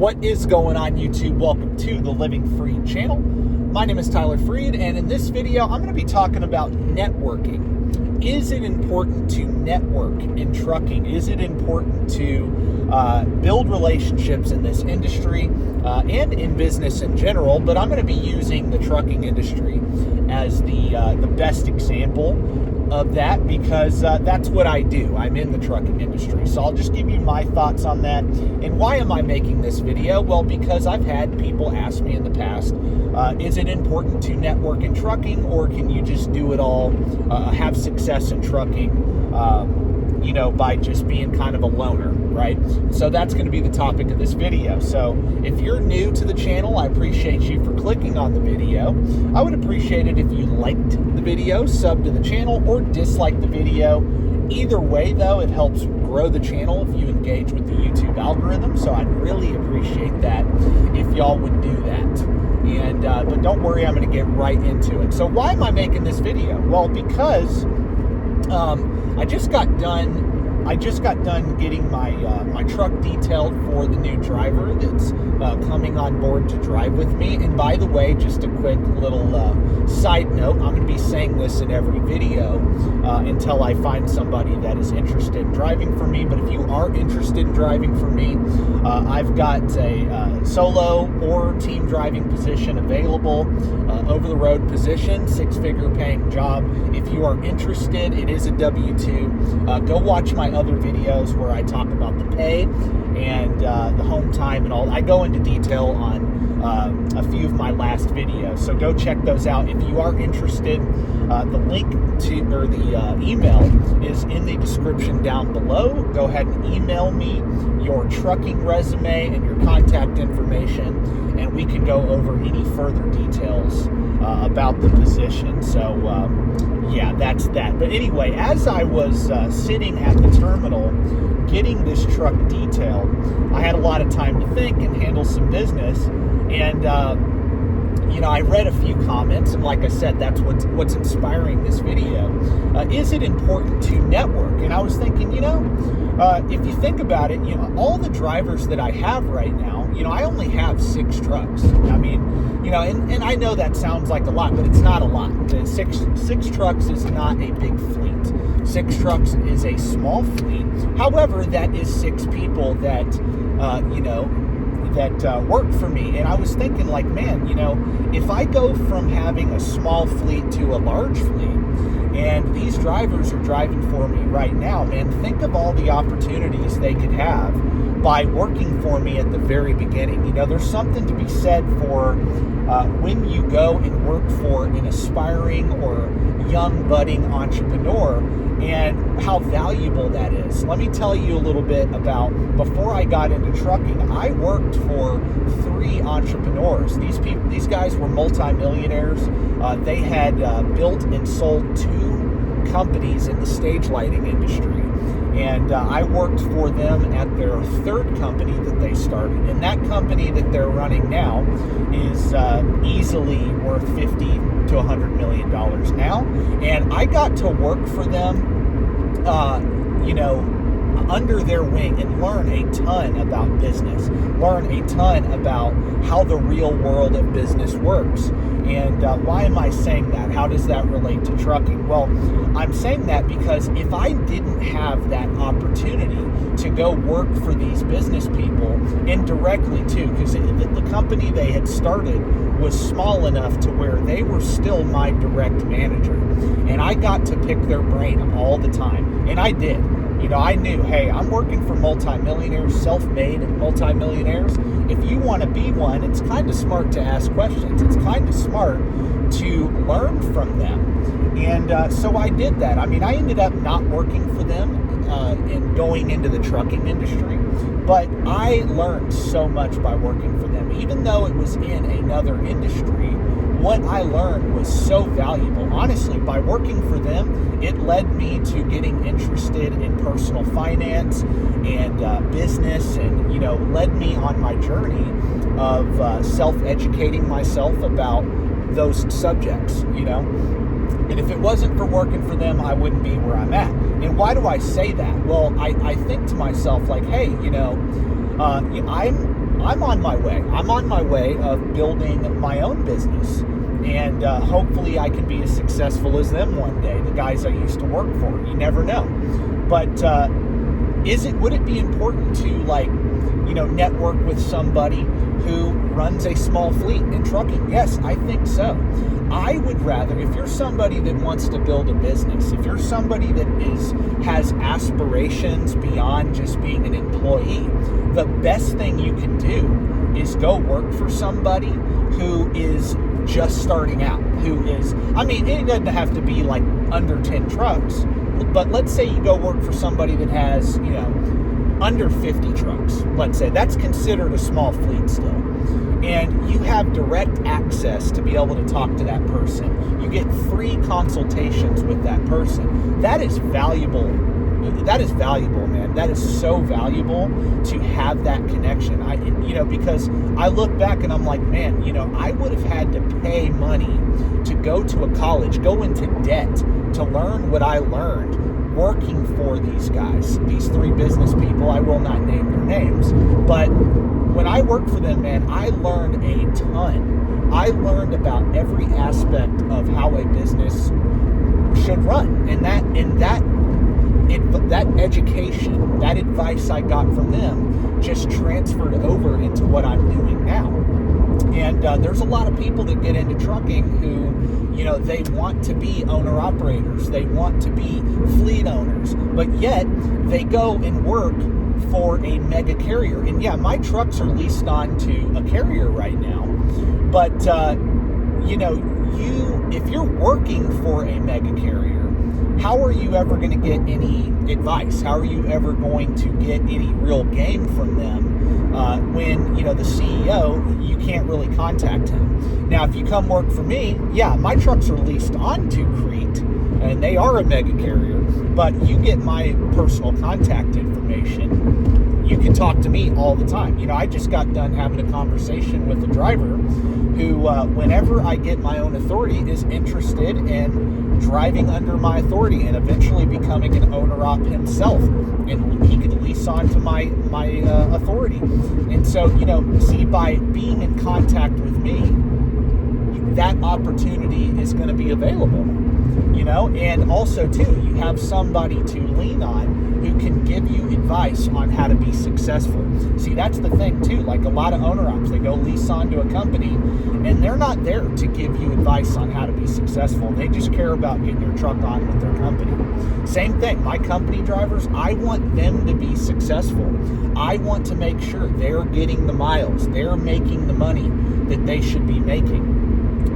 What is going on, YouTube? Welcome to the Living Freed channel. My name is Tyler Freed, and in this video, I'm going to be talking about networking. Is it important to network in trucking? Is it important to build relationships in this industry and in business in general? But I'm going to be using the trucking industry as the best example of that because that's what I do. I'm in the trucking industry. So I'll just give you my thoughts on that. And why am I making this video? Well, because I've had people ask me in the past, is it important to network in trucking, or can you just do it all, have success in trucking, by just being kind of a loner, right? So that's going to be the topic of this video. So if you're new to the channel, I appreciate you for clicking on the video. I would appreciate it if you liked the video, sub to the channel, or dislike the video. Either way, though, it helps grow the channel if you engage with the YouTube algorithm. So I'd really appreciate that if y'all would do that. And but don't worry, I'm going to get right into it. So why am I making this video? Well, because I just got done getting my truck detailed for the new driver that's coming on board to drive with me. And by the way, just a quick little side note, I'm going to be saying this in every video until I find somebody that is interested in driving for me. But if you are interested in driving for me, I've got a solo or team driving position available, over-the-road position, six-figure paying job. If you are interested, it is a W-2. Go watch my other videos where I talk about the pay and the home time and all. I go into detail on a few of my last videos, so go check those out if you are interested. The link to, or the email is in the description down below. Go ahead and email me your trucking resume and your contact information, and we can go over any further details about the position. So yeah, that's that. But anyway, as I was sitting at the terminal getting this truck detailed, I had a lot of time to think and handle some business. And I read a few comments, and like I said, that's what's inspiring this video. Is it important to network? And I was thinking, if you think about it, all the drivers that I have right now, I only have 6 trucks. I mean, and I know that sounds like a lot, but it's not a lot. Six trucks is not a big fleet. 6 trucks is a small fleet. However, that is 6 people that, that work for me. And I was thinking, like, man, if I go from having a small fleet to a large fleet, and these drivers are driving for me right now, man, think of all the opportunities they could have by working for me at the very beginning. There's something to be said for when you go and work for an aspiring or young budding entrepreneur, and how valuable that is. Let me tell you a little bit about, before I got into trucking, I worked for 3 entrepreneurs. These guys were multimillionaires. They had built and sold 2 companies in the stage lighting industry. And I worked for them at their 3rd company that they started. And that company that they're running now is easily worth $50 to $100 million now. And I got to work for them, under their wing, and learn a ton about business, learn a ton about how the real world of business works. And why am I saying that? How does that relate to trucking? Well, I'm saying that because if I didn't have that opportunity to go work for these business people, indirectly too, because the company they had started was small enough to where they were still my direct manager. And I got to pick their brain all the time. And I did. I knew, hey, I'm working for multimillionaires, self-made multimillionaires. If you want to be one, it's kind of smart to ask questions. It's kind of smart to learn from them. And so I did that. I mean, I ended up not working for them and going into the trucking industry, but I learned so much by working for them. Even though it was in another industry, what I learned was so valuable. Honestly, by working for them, it led me to getting interested in personal finance and business, and led me on my journey of self-educating myself about those subjects. And if it wasn't for working for them, I wouldn't be where I'm at. And why do I say that? Well, I think to myself, like, hey, I'm I'm on my way. I'm on my way of building my own business. And hopefully I can be as successful as them one day, the guys I used to work for. You never know. But would it be important to, like, network with somebody who runs a small fleet in trucking? Yes, I think so. I would rather, if you're somebody that wants to build a business, if you're somebody that has aspirations beyond just being an employee, the best thing you can do is go work for somebody who is just starting out, it doesn't have to be like under 10 trucks, but let's say you go work for somebody that has, under 50 trucks, let's say. That's considered a small fleet still. And you have direct access to be able to talk to that person. You get free consultations with that person. That is valuable. That is valuable, man. That is so valuable to have that connection. Because I look back and I'm like, man, I would have had to pay money to go to a college, go into debt to learn what I learned working for these guys, these three business people. I will not name their names, but when I worked for them, man, I learned a ton. I learned about every aspect of how a business should run, and that education, that advice I got from them just transferred over into what I'm doing now. And there's a lot of people that get into trucking who, they want to be owner-operators. They want to be fleet owners. But yet, they go and work for a mega carrier. And yeah, my trucks are leased on to a carrier right now. But, if you're working for a mega carrier, how are you ever going to get any advice? How are you ever going to get any real game from them when, the CEO, you can't really contact him? Now, if you come work for me, yeah, my trucks are leased onto Crete, and they are a mega carrier, but you get my personal contact information. You can talk to me all the time. I just got done having a conversation with a driver who, whenever I get my own authority, is interested in driving under my authority and eventually becoming an owner-op himself, and he could lease on to my authority. And so, see, by being in contact with me, that opportunity is going to be available, and also too, you have somebody to lean on who can give you advice on how to be successful. See, that's the thing too. Like a lot of owner-ops, they go lease on to a company, and they're not there to give you advice on how to be successful. They just care about getting your truck on with their company. Same thing, my company drivers, I want them to be successful. I want to make sure they're getting the miles, they're making the money that they should be making.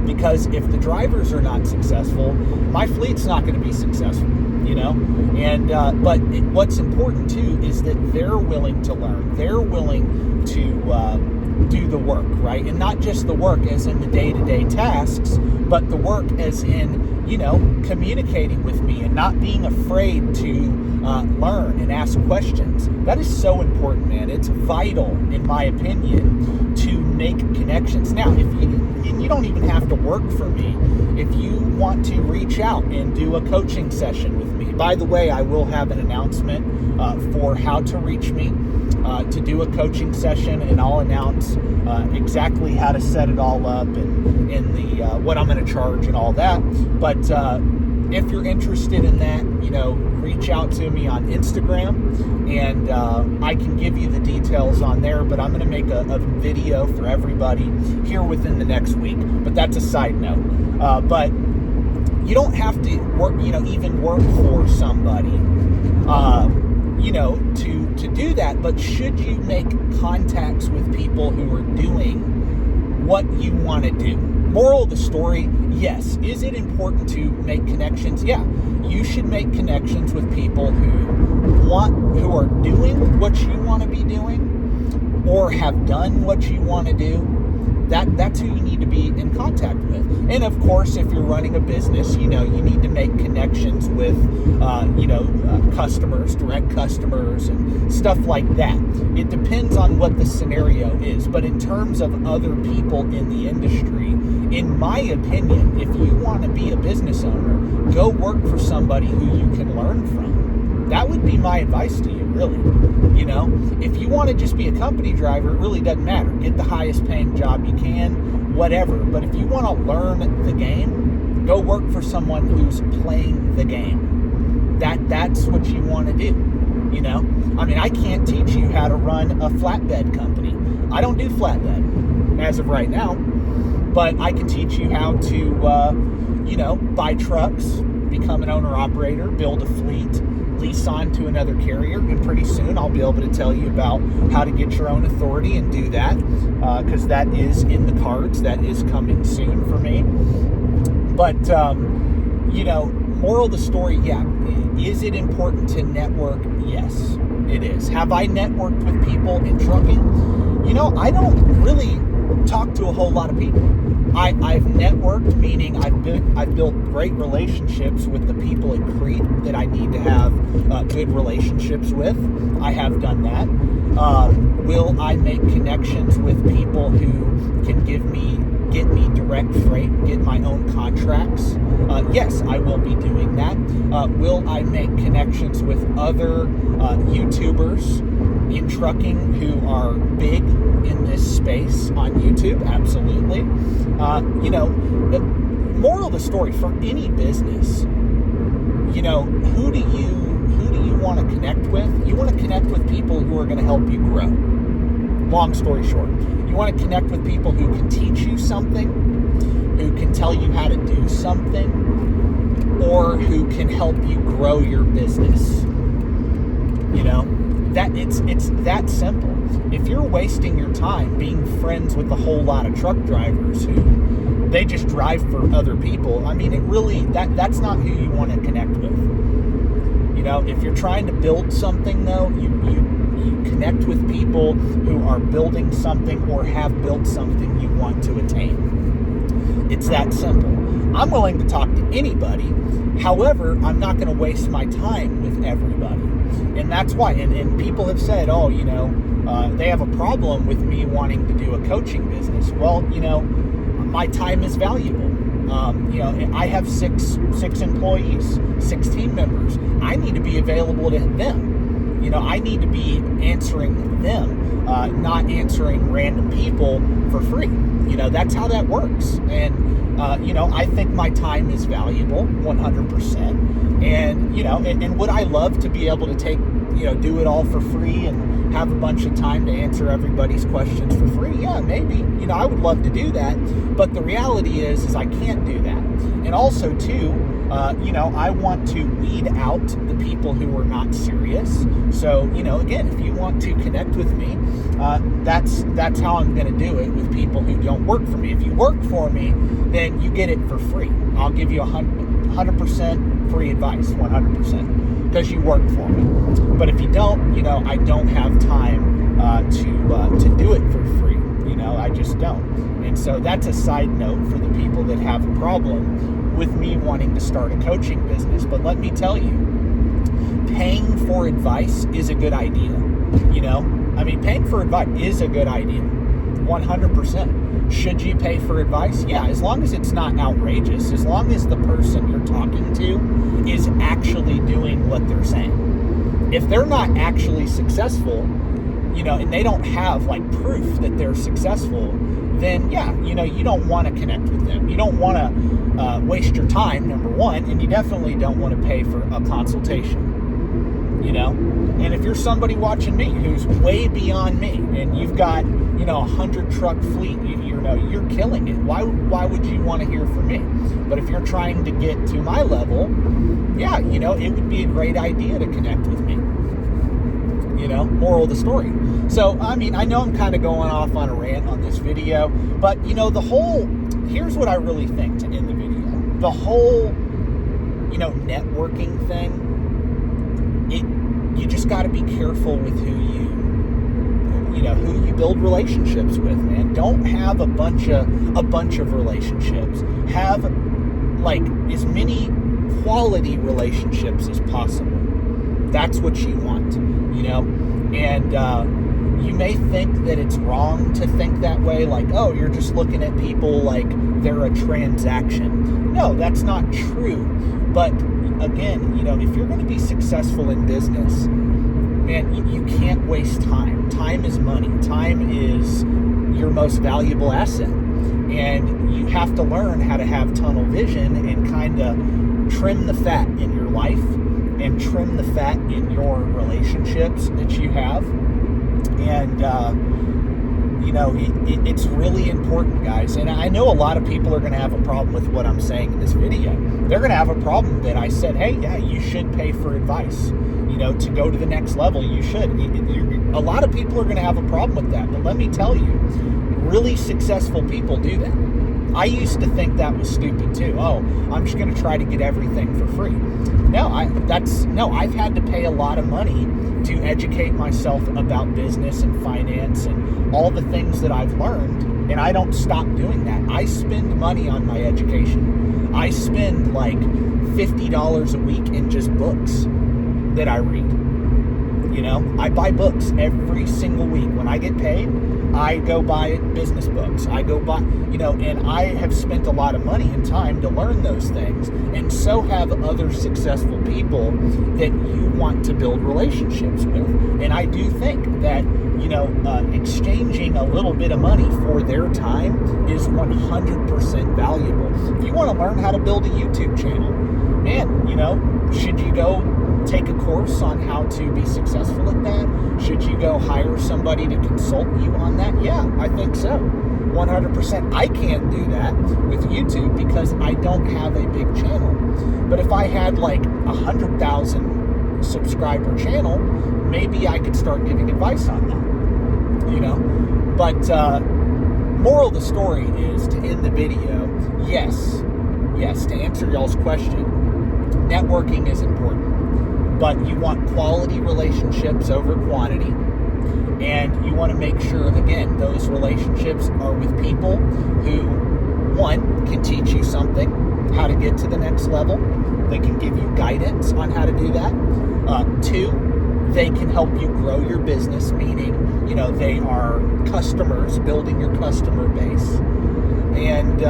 Because if the drivers are not successful, my fleet's not going to be successful, And but what's important too is that they're willing to learn. They're willing to do the work, right? And not just the work as in the day-to-day tasks, but the work as in, communicating with me and not being afraid to learn and ask questions. That is so important, man. It's vital, in my opinion, to make connections. Now, you don't even have to work for me. If you want to reach out and do a coaching session with me, by the way, I will have an announcement for how to reach me to do a coaching session, and I'll announce exactly how to set it all up and the what I'm going to charge and all that. But if you're interested in that, reach out to me on Instagram, and I can give you the details on there. But I'm going to make a video for everybody here within the next week. But that's a side note. But you don't have to work, even work for somebody, to do that. But should you make contacts with people who are doing what you want to do? Moral of the story, yes. Is it important to make connections? Yeah. You should make connections with people who are doing what you want to be doing or have done what you want to do. That's who you need to be in contact with. And of course, if you're running a business, you need to make connections with, customers, direct customers, and stuff like that. It depends on what the scenario is. But in terms of other people in the industry, in my opinion, if you want to be a business owner, go work for somebody who you can learn from. That would be my advice to you. really. If you want to just be a company driver, it really doesn't matter. Get the highest paying job you can, whatever. But if you want to learn the game, go work for someone who's playing the game. That's what you want to do. I can't teach you how to run a flatbed company. I don't do flatbed as of right now, but I can teach you how to, buy trucks, become an owner-operator, build a fleet, lease on to another carrier, and pretty soon I'll be able to tell you about how to get your own authority and do that, because that is in the cards. That is coming soon for me. But, moral of the story, is it important to network? Yes, it is. Have I networked with people in trucking? I don't really talk to a whole lot of people. I've networked, meaning I've built great relationships with the people at Crete that I need to have good relationships with. I have done that. Will I make connections with people who can get me direct freight, get my own contracts? Yes, I will be doing that. Will I make connections with other YouTubers in trucking who are big in this space on YouTube? Absolutely. The moral of the story for any business, who do you want to connect with? You want to connect with people who are going to help you grow. Long story short, you want to connect with people who can teach you something, who can tell you how to do something, or who can help you grow your business. That it's that simple. If you're wasting your time being friends with a whole lot of truck drivers who they just drive for other people, it really, that's not who you want to connect with. If you're trying to build something, though, you connect with people who are building something or have built something you want to attain. It's that simple. I'm willing to talk to anybody. However, I'm not going to waste my time with everybody. And that's why, and people have said, they have a problem with me wanting to do a coaching business. Well, my time is valuable. I have six employees, 6 team members. I need to be available to them. I need to be answering them, not answering random people for free. That's how that works. And, I think my time is valuable, 100%. And would I love to be able to take, do it all for free and have a bunch of time to answer everybody's questions for free? Yeah, maybe. I would love to do that. But the reality is I can't do that. And also, too, I want to weed out the people who are not serious. So, again, if you want to connect with me, that's how I'm going to do it with people who don't work for me. If you work for me, then you get it for free. I'll give you 100% free advice, 100%, because you work for me. But if you don't, I don't have time to do it for free. I just don't. And so that's a side note for the people that have a problem with me wanting to start a coaching business. But let me tell you, paying for advice is a good idea. Paying for advice is a good idea. 100%. Should you pay for advice? Yeah, as long as it's not outrageous, as long as the person you're talking to is actually doing what they're saying. If they're not actually successful, and they don't have proof that they're successful, then you don't want to connect with them. You don't want to waste your time, number one, and you definitely don't want to pay for a consultation. And if you're somebody watching me who's way beyond me and you've got 100 truck fleet, you're killing it. Why would you want to hear from me? But if you're trying to get to my level, it would be a great idea to connect with me. Moral of the story. So, I know I'm kind of going off on a rant on this video, but, here's what I really think to end the video. The whole, networking thing, you just got to be careful with who you build relationships with, man. Don't have a bunch of relationships. Have, as many quality relationships as possible. That's what you want. And you may think that it's wrong to think that way, you're just looking at people like they're a transaction. No, that's not true. But again, if you're going to be successful in business, man, you can't waste time. Time is money. Time is your most valuable asset. And you have to learn how to have tunnel vision and kind of trim the fat in your life and trim the fat in your relationships that you have. And, it's really important, guys. And I know a lot of people are going to have a problem with what I'm saying in this video. They're going to have a problem that I said, hey, yeah, you should pay for advice. To go to the next level, you should. A lot of people are going to have a problem with that. But let me tell you, really successful people do that. I used to think that was stupid too. Oh, I'm just going to try to get everything for free. No, I've had to pay a lot of money to educate myself about business and finance and all the things that I've learned, and I don't stop doing that. I spend money on my education. I spend like $50 a week in just books that I read. I buy books every single week. When I get paid, I go buy business books. I go buy, and I have spent a lot of money and time to learn those things. And so have other successful people that you want to build relationships with. And I do think that, exchanging a little bit of money for their time is 100% valuable. If you want to learn how to build a YouTube channel, man, should you go take a course on how to be successful at that? Should you go hire somebody to consult you on that? Yeah, I think so. 100%. I can't do that with YouTube because I don't have a big channel. But if I had like 100,000 subscriber channel, maybe I could start giving advice on that. But moral of the story is, to end the video, yes, to answer y'all's question, networking is important. But you want quality relationships over quantity. And you want to make sure, again, those relationships are with people who, one, can teach you something, how to get to the next level. They can give you guidance on how to do that. Two, they can help you grow your business, meaning, they are customers, building your customer base. And,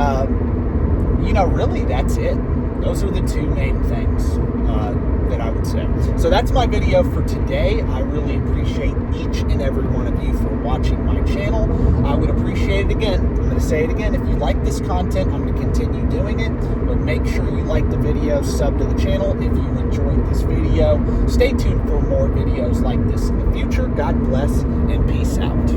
really that's it. Those are the two main things that I would say. So that's my video for today. I really appreciate each and every one of you for watching my channel. I would appreciate it again. I'm going to say it again. If you like this content, I'm going to continue doing it. But make sure you like the video, sub to the channel if you enjoyed this video. Stay tuned for more videos like this in the future. God bless and peace out.